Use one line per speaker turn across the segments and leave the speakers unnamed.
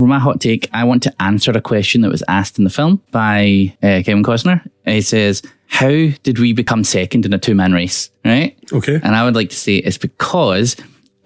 my hot take, I want to answer a question that was asked in the film by Kevin Costner. He says, how did we become second in a two-man race? Right? Okay. And I would like to say it's because,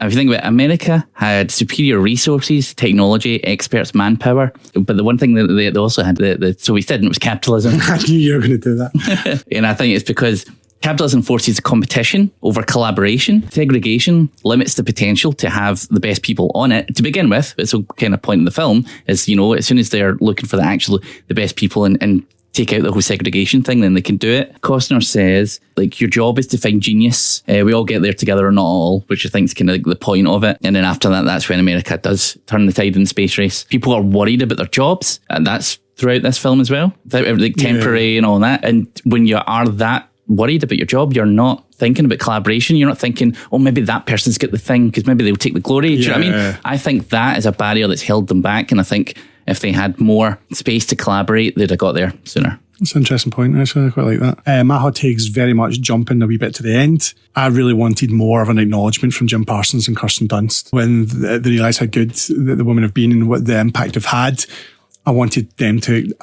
if you think about it, America had superior resources, technology, experts, manpower. But the one thing that they also had, the Soviets didn't, was capitalism.
I knew you were going to do that.
And I think it's because capitalism forces competition over collaboration. Segregation limits the potential to have the best people on it. To begin with, it's a kind of point in the film is, you know, as soon as they're looking for the best people and take out the whole segregation thing, then they can do it. Costner says, like, your job is to find genius. We all get there together or not all, which I think is kind of like the point of it. And then after that, that's when America does turn the tide in the space race. People are worried about their jobs, and that's throughout this film as well. Like temporary and all that. And when you are that worried about your job, you're not thinking about collaboration. You're not thinking, oh, maybe that person's got the thing because maybe they'll take the glory. Do you know what I mean? I think that is a barrier that's held them back. And I think if they had more space to collaborate, they'd have got there sooner.
That's an interesting point, actually. I quite like that. My hot take is very much jumping a wee bit to the end. I really wanted more of an acknowledgement from Jim Parsons and Kirsten Dunst when they realised how good the women have been and what the impact they've had. I wanted them to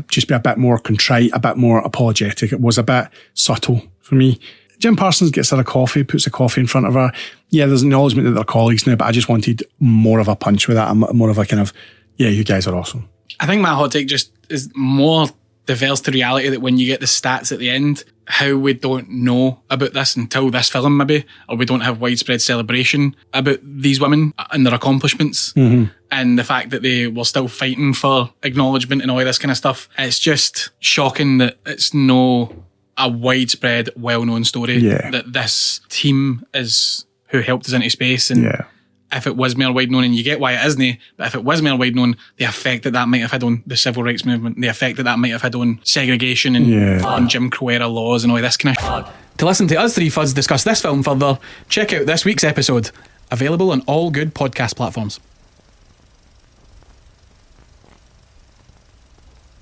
just be a bit more contrite, a bit more apologetic. It was a bit subtle for me. Jim Parsons gets her a coffee, puts a coffee in front of her. Yeah, there's acknowledgement that they're colleagues now, but I just wanted more of a punch with that, more of a kind of, yeah, you guys are awesome.
I think my hot take just is more diverse to reality, that when you get the stats at the end, how we don't know about this until this film maybe, or we don't have widespread celebration about these women and their accomplishments, and the fact that they were still fighting for acknowledgement and all this kind of stuff. It's just shocking that it's a widespread, well-known story that this team is who helped us into space. And if it was more wide known, and you get why it isn't, but if it was more wide known, the effect that might have had on the civil rights movement, the effect that might have had on segregation and on Jim Crow era laws and all this kind of shit. To listen to us three FUDs discuss this film further, check out this week's episode, available on all good podcast platforms.